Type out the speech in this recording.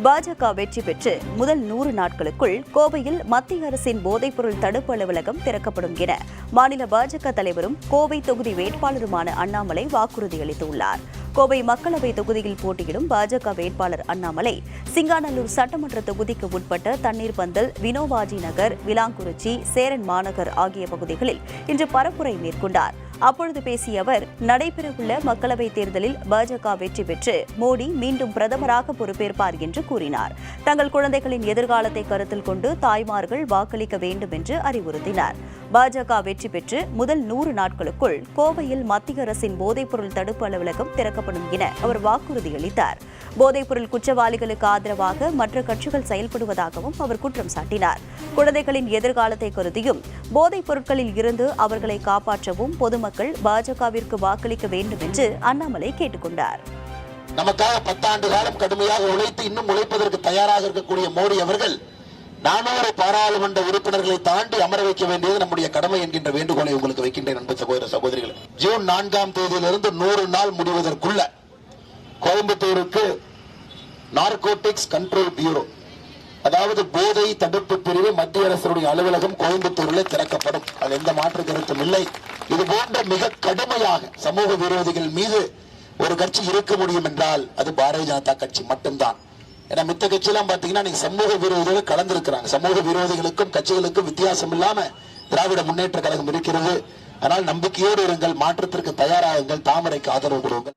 பாஜக வெற்றி பெற்று முதல் 100 நாட்களுக்குள் கோவையில் மத்திய அரசின் போதைப்பொருள் தடுப்பு அலுவலகம் திறக்கப்படும் என மாநில பாஜக தலைவரும் கோவை தொகுதி வேட்பாளருமான அண்ணாமலை வாக்குறுதி அளித்துள்ளார். கோவை மக்களவை தொகுதியில் போட்டியிடும் பாஜக வேட்பாளர் அண்ணாமலை சிங்காநல்லூர் சட்டமன்ற தொகுதிக்கு உட்பட்ட தண்ணீர் பந்தல், வினோபாஜி நகர், விலாங்குறிச்சி, சேரன் மாநகர் ஆகிய பகுதிகளில் இன்று பரப்புரை மேற்கொண்டார். அப்பொழுது பேசிய அவர், நடைபெறவுள்ள மக்களவைத் தேர்தலில் பாஜக வெற்றி பெற்று மோடி மீண்டும் பிரதமராக பொறுப்பேற்பார் என்று கூறினார். தங்கள் குழந்தைகளின் எதிர்காலத்தை கருத்தில் கொண்டு தாய்மார்கள் வாக்களிக்க வேண்டும் என்று அறிவுறுத்தினார். பாஜக வெற்றி பெற்று முதல் 100 நாட்களுக்குள் கோவையில் மத்திய அரசின் போதைப்பொருள் தடுப்பு அலுவலகம் திறக்கப்படும் என அவர் வாக்குறுதி அளித்தார். போதைப்பொருள் குற்றவாளிகளுக்கு ஆதரவாக மற்ற கட்சிகள் செயல்படுவதாகவும் அவர் குற்றம் சாட்டினார். குழந்தைகளின் எதிர்காலத்தை கருதியும் போதைப் பொருட்களில் இருந்து அவர்களை காப்பாற்றவும் பொதுமக்கள் பாஜகவிற்கு வாக்களிக்க வேண்டும் என்று அண்ணாமலை கேட்டுக் கொண்டார். நமக்காக 10 ஆண்டு காலம் கடுமையாக உழைத்து இன்னும் உழைப்பதற்கு தயாராக இருக்கக்கூடிய மோடி அவர்கள் 400 பாராளுமன்ற உறுப்பினர்களை தாண்டி அமர வைக்க வேண்டியது நம்முடைய கடமை என்கின்ற வேண்டுகோளை உங்களுக்கு வைக்கின்றேன். அன்பு சகோதர சகோதரிகள், ஜூன் 4ஆம் தேதியிலிருந்து 100 நாள் முடிவதற்குள்ள கோயம்புத்தூருக்கு நார்கோட்டிக்ஸ் கண்ட்ரோல் பியூரோ, அதாவது போதை தடுப்பு பிரிவு மத்திய அரசுடைய அலுவலகம் கோயம்புத்தூரில் திறக்கப்படும். அது எந்த மாற்று கருத்தும் இல்லை. இது போன்ற மிக கடுமையாக சமூக விரோதிகள் மீது ஒரு கட்சி இருக்க முடியும் என்றால் அது பாரதிய ஜனதா கட்சி மட்டும்தான். ஏன்னா மித்த கட்சியெல்லாம் பாத்தீங்கன்னா சமூக விரோதிகள் கலந்திருக்கிறாங்க. சமூக விரோதிகளுக்கும் கட்சிகளுக்கும் வித்தியாசம் இல்லாம திராவிட முன்னேற்ற கழகம் இருக்கிறது. ஆனால் நம்பிக்கையோடு இருங்கள், மாற்றத்திற்கு தயாராகுங்கள், தாமரைக்கு ஆதரவு கொடுங்கள்.